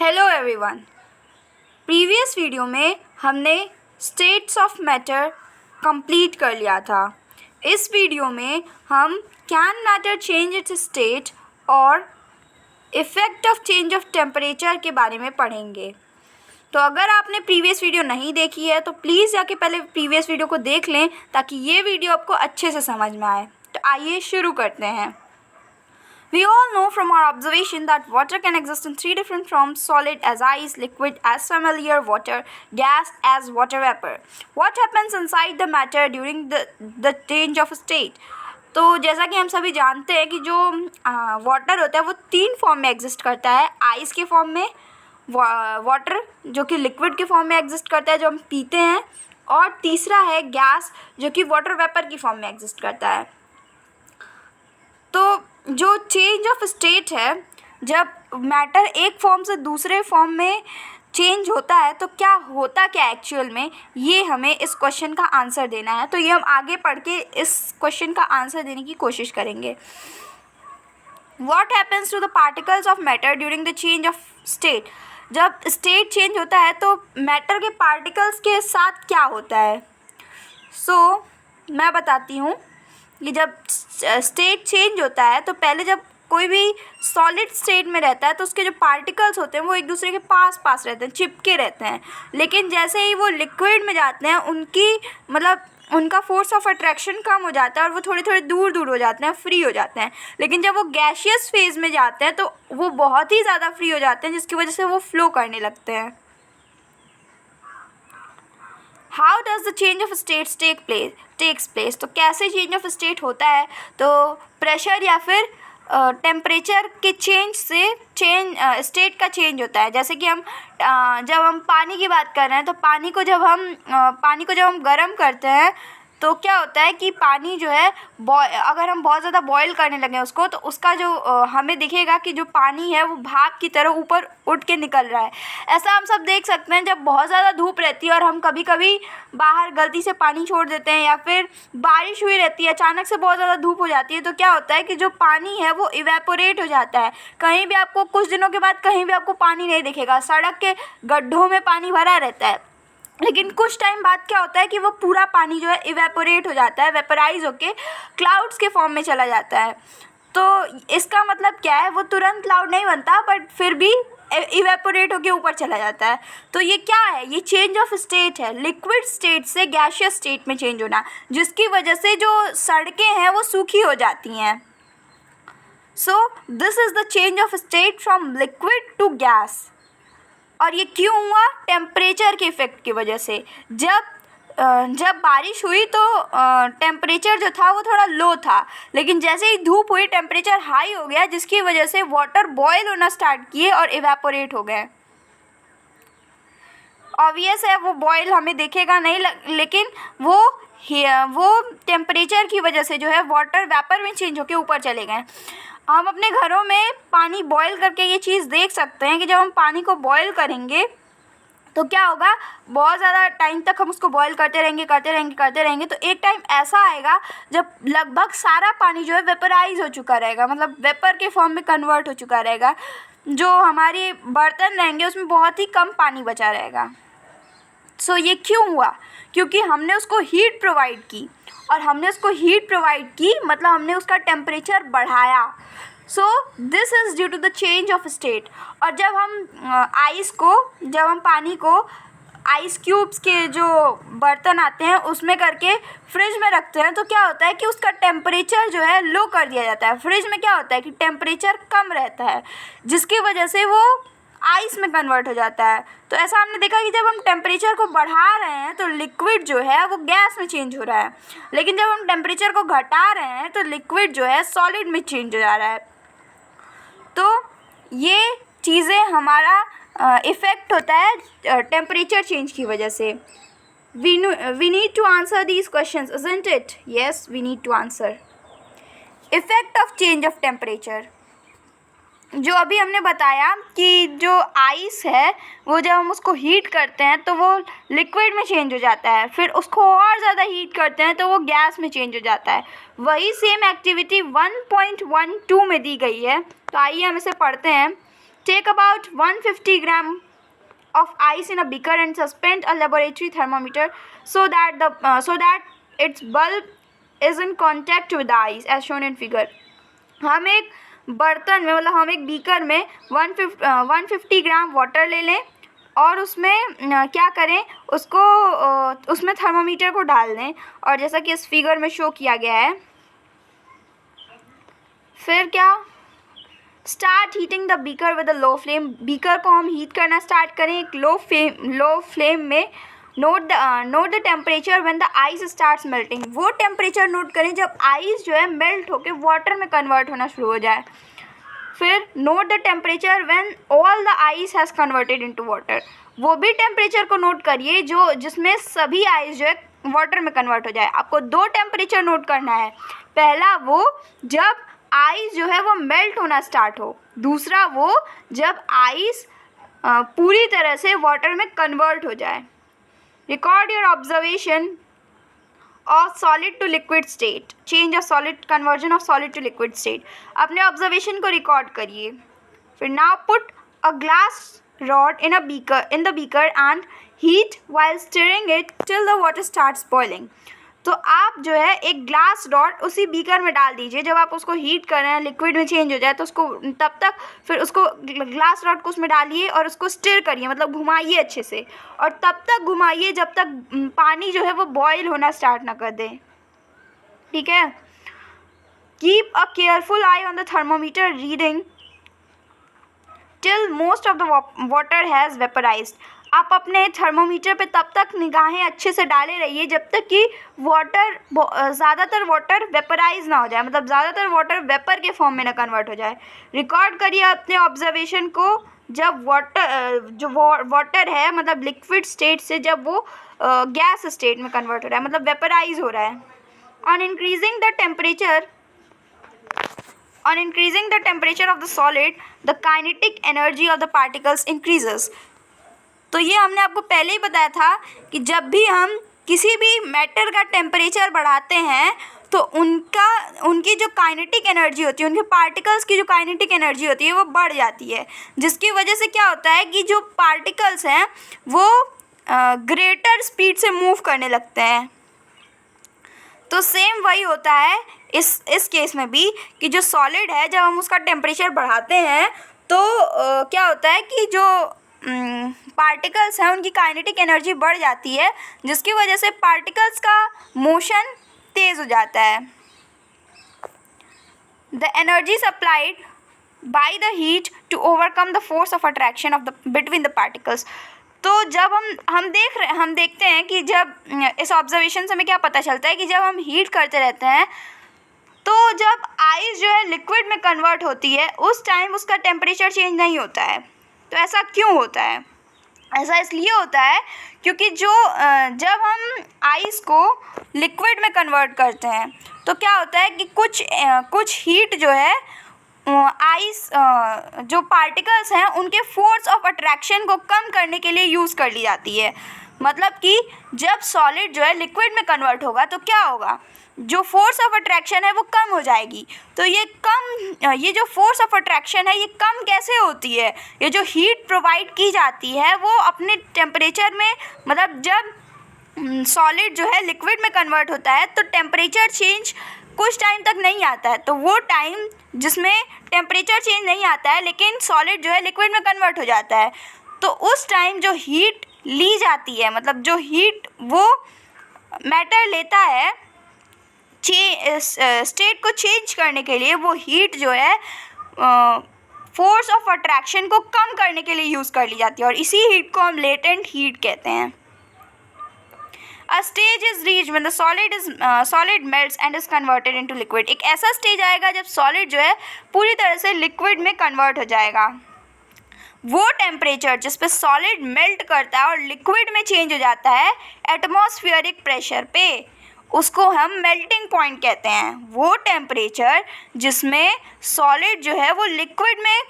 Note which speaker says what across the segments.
Speaker 1: Hello everyone. Previous video में हमने states of matter complete कर लिया था। इस वीडियो में हम can matter change its state और effect of change of temperature के बारे में पढ़ेंगे। तो अगर आपने प्रीवियस वीडियो नहीं देखी है तो प्लीज़ जाके पहले प्रीवियस वीडियो को देख लें ताकि ये वीडियो आपको अच्छे से समझ में आए। तो आइए शुरू करते हैं। We all know from our observation that water can exist in three different forms: solid as ice, liquid as familiar water, gas as water vapor. What happens inside the matter during the change of state? तो जैसा कि हम सभी जानते हैं कि जो water होता है वो तीन फॉर्म में एग्जिस्ट करता है। आइस के फॉर्म में वाटर जो कि लिक्विड के फॉर्म में एग्जिस्ट करता है जो हम पीते हैं, और तीसरा है गैस जो कि वाटर वेपर की फॉर्म में एग्जिस्ट करता है। तो जो चेंज ऑफ स्टेट है, जब मैटर एक फॉर्म से दूसरे फॉर्म में चेंज होता है तो क्या होता क्या एक्चुअल में, ये हमें इस क्वेश्चन का आंसर देना है। तो ये हम आगे पढ़ के इस क्वेश्चन का आंसर देने की कोशिश करेंगे। What happens to the particles of matter during the change of state? जब स्टेट चेंज होता है तो मैटर के पार्टिकल्स के साथ क्या होता है। मैं बताती हूँ कि जब स्टेट चेंज होता है तो पहले जब कोई भी सॉलिड स्टेट में रहता है तो उसके जो पार्टिकल्स होते हैं वो एक दूसरे के पास रहते हैं, चिपके रहते हैं। लेकिन जैसे ही वो लिक्विड में जाते हैं उनका फोर्स ऑफ अट्रैक्शन कम हो जाता है और वो थोड़े थोड़े दूर हो जाते हैं, फ्री हो जाते हैं। लेकिन जब वो गैशियस फेज में जाते हैं तो वो बहुत ही ज़्यादा फ्री हो जाते हैं, जिसकी वजह से वो फ्लो करने लगते हैं। How does the change of states takes place? तो कैसे चेंज ऑफ स्टेट होता है? तो प्रेशर या फिर टेम्परेचर के चेंज से स्टेट का चेंज होता है। जैसे कि जब हम पानी की बात कर रहे हैं तो पानी को जब हम गर्म करते हैं तो क्या होता है कि पानी जो है अगर हम बहुत ज़्यादा बॉईल करने लगे उसको, तो उसका जो हमें दिखेगा कि जो पानी है वो भाप की तरह ऊपर उठ के निकल रहा है। ऐसा हम सब देख सकते हैं जब बहुत ज़्यादा धूप रहती है और हम कभी कभी बाहर गलती से पानी छोड़ देते हैं, या फिर बारिश हुई रहती है, अचानक से बहुत ज़्यादा धूप हो जाती है, तो क्या होता है कि जो पानी है वो इवेपोरेट हो जाता है। कहीं भी आपको कुछ दिनों के बाद कहीं भी आपको पानी नहीं दिखेगा, सड़क के गड्ढों में पानी भरा रहता है। लेकिन कुछ टाइम बाद क्या होता है कि वो पूरा पानी जो है इवेपोरेट हो जाता है, वेपराइज होके क्लाउड्स के फॉर्म में चला जाता है। तो इसका मतलब क्या है, वो तुरंत क्लाउड नहीं बनता बट फिर भी इवेपोरेट होके ऊपर चला जाता है। तो ये क्या है? ये चेंज ऑफ स्टेट है, लिक्विड स्टेट से गैसियस स्टेट में चेंज होना, जिसकी वजह से जो सड़कें हैं वो सूखी हो जाती हैं। So this is the change of state from liquid to gas. और ये क्यों हुआ? टेम्परेचर के इफ़ेक्ट की वजह से। जब बारिश हुई तो टेम्परेचर जो था वो थोड़ा लो था, लेकिन जैसे ही धूप हुई टेम्परेचर हाई हो गया, जिसकी वजह से वाटर बॉयल होना स्टार्ट किए और इवेपोरेट हो गए। ऑब्वियस है वो बॉयल हमें दिखेगा नहीं, लेकिन वो टेम्परेचर की वजह से जो है वाटर वेपर में चेंज होकर ऊपर चले गए। हम अपने घरों में पानी बॉयल करके ये चीज़ देख सकते हैं कि जब हम पानी को बॉयल करेंगे तो क्या होगा, बहुत ज़्यादा टाइम तक हम उसको बॉयल करते रहेंगे तो एक टाइम ऐसा आएगा जब लगभग सारा पानी जो है वेपराइज हो चुका रहेगा, मतलब वेपर के फॉर्म में कन्वर्ट हो चुका रहेगा। जो हमारे बर्तन रहेंगे उसमें बहुत ही कम पानी बचा रहेगा। ये क्यों हुआ? क्योंकि हमने उसको हीट प्रोवाइड की, और हमने उसको हीट प्रोवाइड की मतलब हमने उसका टेम्परेचर बढ़ाया। This is due to the change of state. और जब हम पानी को आइस क्यूब्स के जो बर्तन आते हैं उसमें करके फ्रिज में रखते हैं तो क्या होता है कि उसका टेम्परेचर जो है लो कर दिया जाता है। फ्रिज में क्या होता है कि टेम्परेचर कम रहता है, जिसकी वजह से वो आइस में कन्वर्ट हो जाता है। तो ऐसा हमने देखा कि जब हम टेम्परेचर को बढ़ा रहे हैं तो लिक्विड जो है वो गैस में चेंज हो रहा है, लेकिन जब हम टेम्परेचर को घटा रहे हैं तो लिक्विड जो है सॉलिड में चेंज हो जा रहा है। तो ये चीज़ें हमारा इफ़ेक्ट होता है टेम्परेचर चेंज की वजह से। we need to answer these questions, isn't it? Yes, we need to answer. Effect of change of temperature. जो अभी हमने बताया कि जो आइस है वो जब हम उसको हीट करते हैं तो वो लिक्विड में चेंज हो जाता है, फिर उसको और ज़्यादा हीट करते हैं तो वो गैस में चेंज हो जाता है। वही सेम एक्टिविटी 1.12 में दी गई है। तो आइए हम इसे पढ़ते हैं Take about 150 gram of ice in a beaker and suspend a laboratory thermometer so that its bulb is in contact with the ice as shown in figure. हम एक बर्तन में मतलब हम एक बीकर में 150 ग्राम वाटर ले लें और उसमें क्या करें, उसको उसमें थर्मामीटर को डाल दें और जैसा कि इस फिगर में शो किया गया है। फिर क्या, start heating the beaker with a low flame. Beaker को हम हीट करना स्टार्ट करें एक लो फ्लेम में। Note the temperature when the ice starts melting. वो टेम्परेचर नोट करें जब आइस जो है मेल्ट होकर वाटर में कन्वर्ट होना शुरू हो जाए। फिर note the temperature when all the ice has converted into water. वो भी टेम्परेचर को नोट करिए जिसमें सभी आइस जो है वाटर में कन्वर्ट हो जाए। आपको दो टेम्परेचर नोट करना है। पहला वो जब आइस जो है वो मेल्ट होना स्टार्ट हो, दूसरा वो जब आइस पूरी तरह से वाटर में कन्वर्ट हो जाए। Record your observation of solid to liquid state, change of solid, conversion of solid to liquid state. अपने ऑब्जर्वेशन को रिकॉर्ड करिए। फिर now put a glass rod in the beaker and heat while stirring it till the water starts boiling. तो आप जो है एक glass rod उसी बीकर में डाल दीजिए। जब आप उसको हीट कर रहे हैं, लिक्विड में चेंज हो जाए तो उसको तब तक फिर उसको ग्लास रॉड को उसमें डालिए और उसको स्टिर करिए, मतलब घुमाइए अच्छे से, और तब तक घुमाइए जब तक पानी जो है वो बॉयल होना स्टार्ट ना कर दे। ठीक है। Keep a careful eye on the thermometer reading till most of the water has vaporised. आप अपने थर्मोमीटर पे तब तक निगाहें अच्छे से डाले रहिए जब तक कि ज़्यादातर वाटर वेपराइज ना हो जाए, मतलब ज़्यादातर वाटर वेपर के फॉर्म में ना कन्वर्ट हो जाए। रिकॉर्ड करिए अपने ऑब्जर्वेशन को जब वाटर है मतलब लिक्विड स्टेट से जब वो गैस स्टेट में कन्वर्ट हो रहा है, मतलब वेपराइज हो रहा है। On increasing the temperature of the solid the kinetic energy of the particles increases. तो ये हमने आपको पहले ही बताया था कि जब भी हम किसी भी मैटर का टेम्परेचर बढ़ाते हैं तो उनकी जो काइनेटिक एनर्जी होती है, उनके पार्टिकल्स की जो काइनेटिक एनर्जी होती है वो बढ़ जाती है, जिसकी वजह से क्या होता है कि जो पार्टिकल्स हैं वो ग्रेटर स्पीड से मूव करने लगते हैं। तो सेम वही होता है इस केस में भी कि जो सॉलिड है जब हम उसका टेम्परेचर बढ़ाते हैं तो क्या होता है कि जो पार्टिकल्स हैं उनकी काइनेटिक एनर्जी बढ़ जाती है, जिसकी वजह से पार्टिकल्स का मोशन तेज़ हो जाता है। The energy supplied by the heat to overcome the force of attraction of the between the particles. तो जब हम देखते हैं कि जब इस ऑब्जर्वेशन से हमें क्या पता चलता है कि जब हम हीट करते रहते हैं तो जब आइस जो है लिक्विड में कन्वर्ट होती है उस टाइम उसका टेम्परेचर चेंज नहीं होता है। तो ऐसा क्यों होता है? ऐसा इसलिए होता है क्योंकि जब हम आइस को लिक्विड में कन्वर्ट करते हैं तो क्या होता है कि कुछ हीट जो है आइस जो पार्टिकल्स हैं उनके फोर्स ऑफ अट्रैक्शन को कम करने के लिए यूज़ कर ली जाती है। मतलब कि जब सॉलिड जो है लिक्विड में कन्वर्ट होगा तो क्या होगा, जो फोर्स ऑफ अट्रैक्शन है वो कम हो जाएगी। तो ये जो फोर्स ऑफ अट्रैक्शन है ये कम कैसे होती है? ये जो हीट प्रोवाइड की जाती है वो अपने टेम्परेचर में, मतलब जब सॉलिड जो है लिक्विड में कन्वर्ट होता है तो टेम्परेचर चेंज कुछ टाइम तक नहीं आता है। तो वो टाइम जिसमें टेम्परेचर चेंज नहीं आता है लेकिन सॉलिड जो है लिक्विड में कन्वर्ट हो जाता है, तो उस टाइम जो हीट ली जाती है, मतलब जो हीट वो मैटर लेता है स्टेट को चेंज करने के लिए, वो हीट जो है फोर्स ऑफ अट्रैक्शन को कम करने के लिए यूज़ कर ली जाती है और इसी हीट को हम लेटेंट हीट कहते हैं। A stage is reached when the solid melts and is converted into liquid। एक ऐसा स्टेज आएगा जब सॉलिड जो है पूरी तरह से लिक्विड में कन्वर्ट हो जाएगा। वो टेम्परेचर जिस पे सॉलिड मेल्ट करता है और लिक्विड में चेंज हो जाता है एटमॉस्फेरिक प्रेशर पे, उसको हम मेल्टिंग पॉइंट कहते हैं। वो टेम्परेचर जिसमें सॉलिड जो है वो लिक्विड में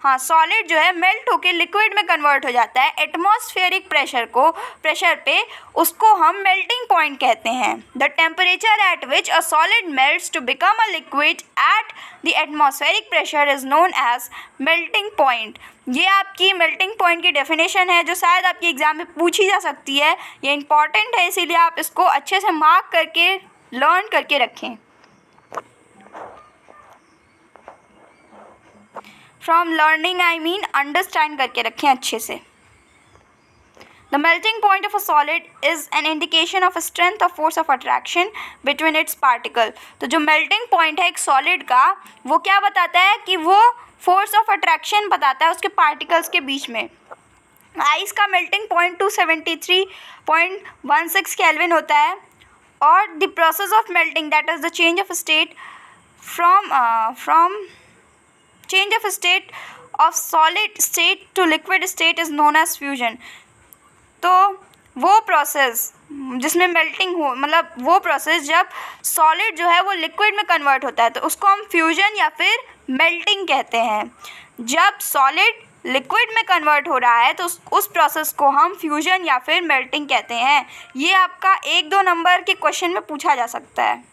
Speaker 1: हाँ, सॉलिड जो है मेल्ट होके लिक्विड में कन्वर्ट हो जाता है एटमॉस्फेरिक प्रेशर पे, उसको हम मेल्टिंग पॉइंट कहते हैं। The temperature at which a solid melts to become a liquid at the atmospheric pressure is known as melting point. ये आपकी मेल्टिंग पॉइंट की डेफिनेशन है जो शायद आपके एग्जाम में पूछी जा सकती है। ये इंपॉर्टेंट है, इसीलिए आप इसको अच्छे से मार्क करके लर्न करके रखें। From learning I mean understand करके रखें अच्छे से। The melting point of a solid is an indication of a strength or force of attraction between its particle। तो जो melting point है एक solid का, वो क्या बताता है कि वो force of attraction बताता है उसके particles के बीच में। आइस का melting point 273.16 केल्विन होता है, और the process of melting, that is the change of state from change of state of solid state to liquid state is known as fusion। तो वो प्रोसेस जिसमें मेल्टिंग हो, मतलब वो प्रोसेस जब सॉलिड जो है वो लिक्विड में कन्वर्ट होता है तो उसको हम फ्यूजन या फिर मेल्टिंग कहते हैं। जब सॉलिड लिक्विड में कन्वर्ट हो रहा है तो उस प्रोसेस को हम फ्यूजन या फिर मेल्टिंग कहते हैं। ये आपका 1-2 नंबर के क्वेश्चन में पूछा जा सकता है।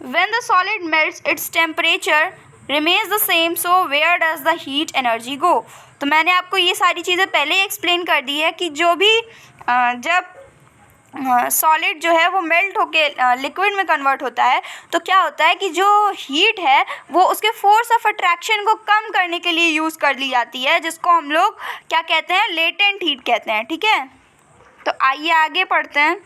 Speaker 1: When the solid melts, its temperature remains the same, so where does the heat energy go? तो मैंने आपको ये सारी चीज़ें पहले ही एक्सप्लेन कर दी है कि जो भी जब सॉलिड जो है वो मेल्ट होके लिक्विड में कन्वर्ट होता है तो क्या होता है कि जो हीट है वो उसके फोर्स ऑफ अट्रैक्शन को कम करने के लिए यूज़ कर ली जाती है, जिसको हम लोग क्या कहते हैं, लेटेंट हीट कहते हैं। ठीक है, तो आइए आगे पढ़ते हैं।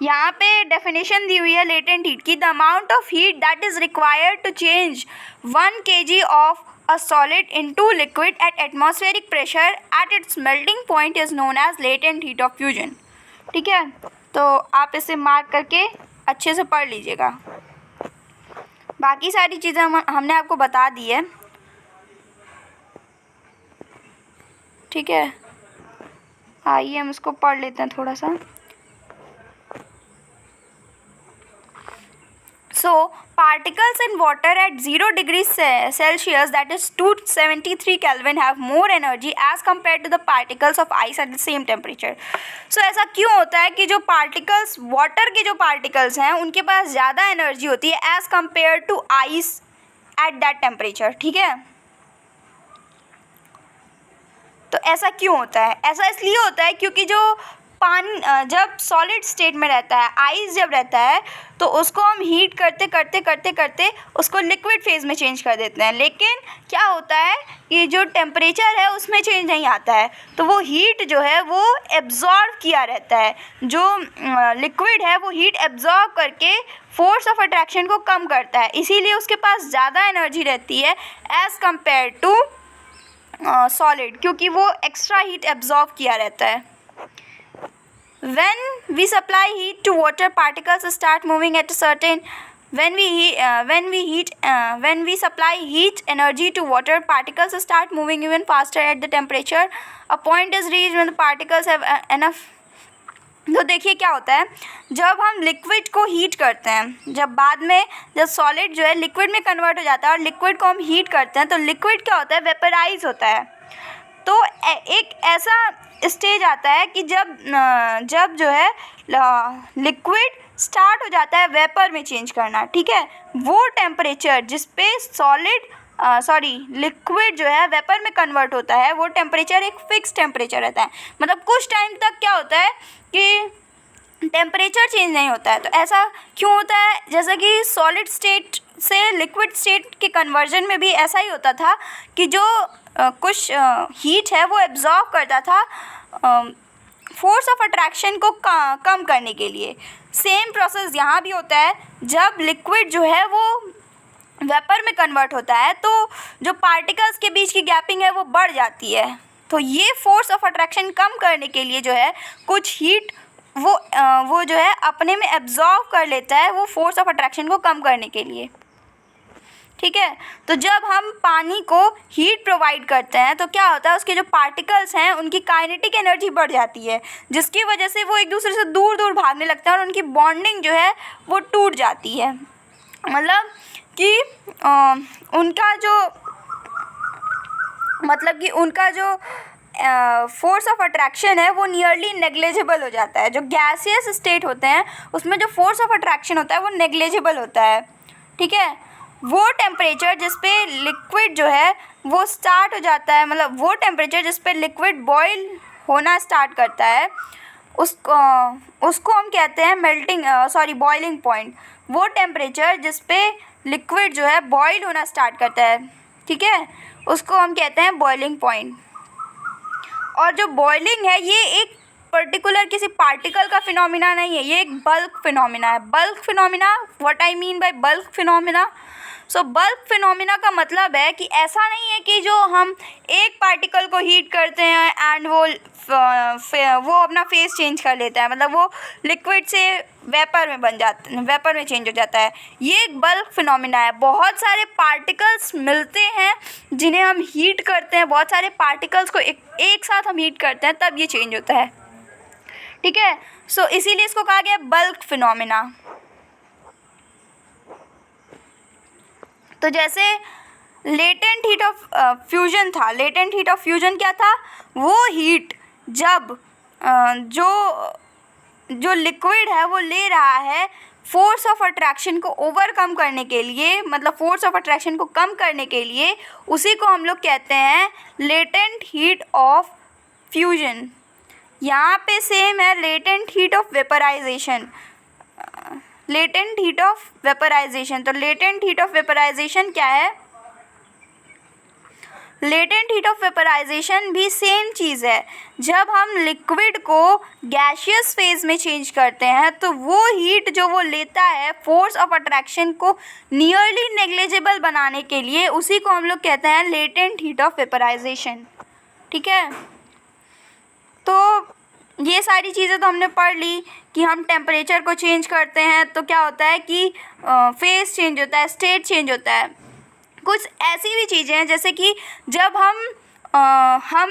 Speaker 1: यहाँ पे डेफिनेशन दी हुई है लेटेंट हीट की। The amount of heat that is required to change 1 kg of a solid into liquid at atmospheric pressure at its melting point is known as latent heat of fusion. ठीक है, तो आप इसे mark करके अच्छे से पढ़ लीजिएगा। बाकी सारी चीज़ें हमने आपको बता दी है। ठीक है, आइए हम इसको पढ़ लेते हैं थोड़ा सा। So particles in water at 0 degrees Celsius, that is 273 Kelvin, have more energy as compared to the particles of ice at the same temperature। So ऐसा क्यों होता है कि जो particles, water के जो particles हैं उनके पास ज़्यादा एनर्जी होती है as compared to ice at that temperature। ठीक है, तो ऐसा क्यों होता है? ऐसा इसलिए होता है क्योंकि जो पानी जब सॉलिड स्टेट में रहता है, आइस जब रहता है, तो उसको हम हीट करते उसको लिक्विड फेज में चेंज कर देते हैं। लेकिन क्या होता है कि जो टेम्परेचर है उसमें चेंज नहीं आता है, तो वो हीट जो है वो एब्जॉर्ब किया रहता है। जो लिक्विड है वो हीट एब्जॉर्ब करके फोर्स ऑफ अट्रैक्शन को कम करता है, इसीलिए उसके पास ज़्यादा एनर्जी रहती है एज़ कम्पेयर टू सॉलिड, क्योंकि वो एक्स्ट्रा हीट एब्जॉर्ब किया रहता है। When we supply heat to water, particles start moving at a certain when we supply heat energy to water, particles start moving even faster at the temperature a point is reached when the particles have enough। तो देखिए क्या होता है, जब हम liquid को heat करते हैं, जब सॉलिड जो है लिक्विड में कन्वर्ट हो जाता है और लिक्विड को हम हीट करते हैं तो लिक्विड क्या होता है, वेपराइज होता है। तो एक ऐसा स्टेज आता है कि जब जो है लिक्विड स्टार्ट हो जाता है वेपर में चेंज करना। ठीक है, वो टेम्परेचर जिस पे लिक्विड जो है वेपर में कन्वर्ट होता है वो टेम्परेचर एक फिक्स टेम्परेचर रहता है। मतलब कुछ टाइम तक क्या होता है कि टेम्परेचर चेंज नहीं होता है। तो ऐसा क्यों होता है? जैसा कि सॉलिड स्टेट से लिक्विड स्टेट के कन्वर्जन में भी ऐसा ही होता था कि जो कुछ हीट है वो एब्जॉर्ब करता था फोर्स ऑफ अट्रैक्शन को कम करने के लिए। सेम प्रोसेस यहाँ भी होता है, जब लिक्विड जो है वो वेपर में कन्वर्ट होता है तो जो पार्टिकल्स के बीच की गैपिंग है वो बढ़ जाती है। तो ये फोर्स ऑफ अट्रैक्शन कम करने के लिए जो है कुछ हीट वो जो है अपने में एब्जॉर्ब कर लेता है, वो फोर्स ऑफ अट्रैक्शन को कम करने के लिए। ठीक है, तो जब हम पानी को हीट प्रोवाइड करते हैं तो क्या होता है, उसके जो पार्टिकल्स हैं उनकी काइनेटिक एनर्जी बढ़ जाती है, जिसकी वजह से वो एक दूसरे से दूर दूर भागने लगते हैं और उनकी बॉन्डिंग जो है वो टूट जाती है। मतलब कि उनका जो मतलब कि उनका जो फोर्स ऑफ अट्रैक्शन है वो नियरली नेग्लिजिबल हो जाता है। जो गैसियस स्टेट होते हैं उसमें जो फोर्स ऑफ अट्रैक्शन होता है वो नेग्लिजिबल होता है, ठीक है। वो टेम्परेचर जिस पे लिक्विड जो है वो स्टार्ट हो जाता है, मतलब वो टेम्परेचर जिस पे लिक्विड बॉयल होना स्टार्ट करता है उसको हम कहते हैं बॉइलिंग पॉइंट। वो टेम्परेचर जिस पे लिक्विड जो है बॉयल होना स्टार्ट करता है, ठीक है, उसको हम कहते हैं बॉइलिंग पॉइंट। और जो बॉइलिंग है ये एक पर्टिकुलर किसी पार्टिकल का फिनोमिना नहीं है, ये एक बल्क फिनोमिना है। Bulk phenomena, what I mean by bulk phenomena? So bulk phenomena का मतलब है कि ऐसा नहीं है कि जो हम एक पार्टिकल को हीट करते हैं एंड वो अपना फेस चेंज कर लेता है, मतलब वो लिक्विड से वेपर में चेंज हो जाता है। ये एक बल्क फिनोमिना है। बहुत सारे पार्टिकल्स मिलते हैं जिन्हें हम हीट करते हैं, बहुत सारे पार्टिकल्स को एक साथ हम हीट करते हैं तब ये चेंज होता है, ठीक है। सो इसीलिए इसको कहा गया बल्क फिनोमिना। तो जैसे लेटेंट हीट ऑफ फ्यूजन था, लेटेंट हीट ऑफ फ्यूजन क्या था? वो हीट जब जो लिक्विड है वो ले रहा है फोर्स ऑफ अट्रैक्शन को ओवरकम करने के लिए, मतलब फोर्स ऑफ अट्रैक्शन को कम करने के लिए, उसी को हम लोग कहते हैं लेटेंट हीट ऑफ फ्यूजन। यहाँ पे सेम है latent heat of vaporization, latent heat of vaporization. तो लेटेंट हीट ऑफ वेपराइजेशन क्या है? लेटेंट हीट ऑफ वेपराइजेशन भी सेम चीज़ है। जब हम लिक्विड को गैसियस फेज में चेंज करते हैं तो वो हीट जो वो लेता है फोर्स ऑफ अट्रैक्शन को नियरली नेग्लिजिबल बनाने के लिए, उसी को हम लोग कहते हैं लेटेंट हीट ऑफ वेपराइजेशन, ठीक है। तो ये सारी चीज़ें तो हमने पढ़ ली कि हम टेम्परेचर को चेंज करते हैं तो क्या होता है कि फेस चेंज होता है, स्टेट चेंज होता है। कुछ ऐसी भी चीज़ें हैं जैसे कि जब हम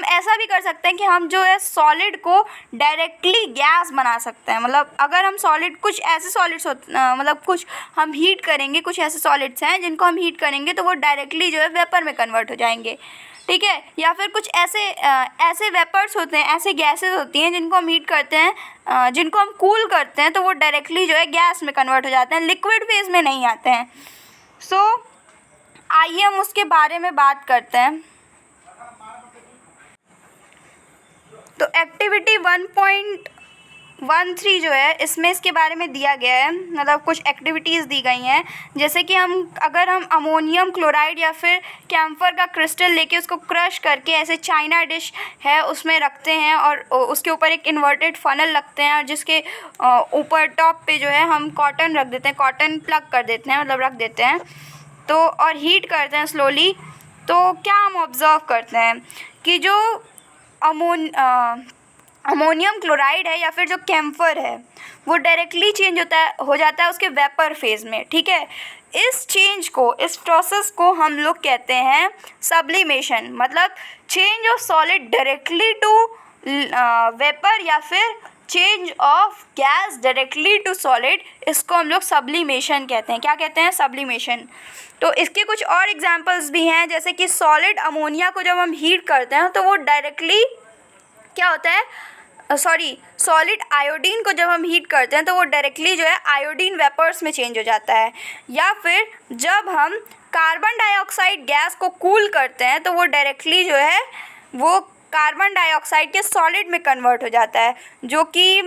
Speaker 1: ऐसा भी कर सकते हैं कि हम जो है सॉलिड को डायरेक्टली गैस बना सकते हैं। मतलब अगर हम सॉलिड, कुछ ऐसे सॉलिड्स मतलब कुछ हम हीट करेंगे, कुछ ऐसे सॉलिड्स हैं जिनको हम हीट करेंगे तो वो डायरेक्टली जो है वेपर में कन्वर्ट हो जाएंगे, ठीक है। या फिर कुछ ऐसे वेपर्स होते हैं, ऐसे गैसेस होती हैं जिनको हम हीट करते हैं, जिनको हम कूल करते हैं तो वो डायरेक्टली जो है गैस में कन्वर्ट हो जाते हैं, लिक्विड फेज में नहीं आते हैं। सो आइए हम उसके बारे में बात करते हैं। तो एक्टिविटी 1.13 जो है इसमें इसके बारे में दिया गया है, मतलब कुछ एक्टिविटीज़ दी गई हैं। जैसे कि अगर हम अमोनियम क्लोराइड या फिर कैम्फर का क्रिस्टल लेके उसको क्रश करके ऐसे चाइना डिश है उसमें रखते हैं और उसके ऊपर एक इन्वर्टेड फनल रखते हैं और जिसके ऊपर टॉप पे जो है हम कॉटन रख देते हैं, कॉटन प्लग कर देते हैं, मतलब रख देते हैं तो, और हीट करते हैं स्लोली। तो क्या हम ऑब्ज़र्व करते हैं कि जो अमोनियम क्लोराइड है या फिर जो कैम्फर है वो डायरेक्टली चेंज हो जाता है उसके वेपर फेज में, ठीक है। इस प्रोसेस को हम लोग कहते हैं सब्लिमेशन, मतलब change of solid directly to vapour या फिर change of gas directly to solid, इसको हम लोग सब्लिमेशन कहते हैं। क्या कहते हैं? सब्लिमेशन। तो इसके कुछ और एग्जांपल्स भी हैं, जैसे कि सॉलिड अमोनिया को जब हम हीट करते हैं तो वो डायरेक्टली क्या होता है, सॉलिड आयोडीन को जब हम हीट करते हैं तो वो डायरेक्टली जो है आयोडीन वेपर्स में चेंज हो जाता है। या फिर जब हम कार्बन डाइऑक्साइड गैस को कूल करते हैं तो वो डायरेक्टली जो है वो कार्बन डाइऑक्साइड के सॉलिड में कन्वर्ट हो जाता है, जो कि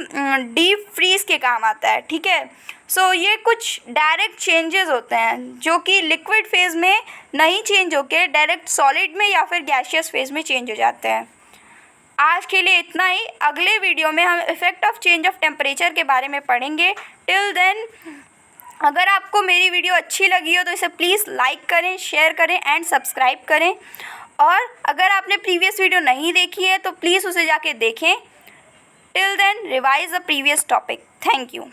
Speaker 1: डीप फ्रीज के काम आता है, ठीक है। सो ये कुछ डायरेक्ट चेंजेस होते हैं जो कि लिक्विड फेज में नहीं चेंज होके डायरेक्ट सॉलिड में या फिर गैसियस फेज में चेंज हो जाते हैं। आज के लिए इतना ही। अगले वीडियो में हम effect of change of temperature के बारे में पढ़ेंगे। टिल देन, अगर आपको मेरी वीडियो अच्छी लगी हो तो इसे प्लीज़ लाइक करें, शेयर करें एंड सब्सक्राइब करें। और अगर आपने प्रीवियस वीडियो नहीं देखी है तो प्लीज़ उसे जाके देखें। Till then, revise the previous topic. Thank you.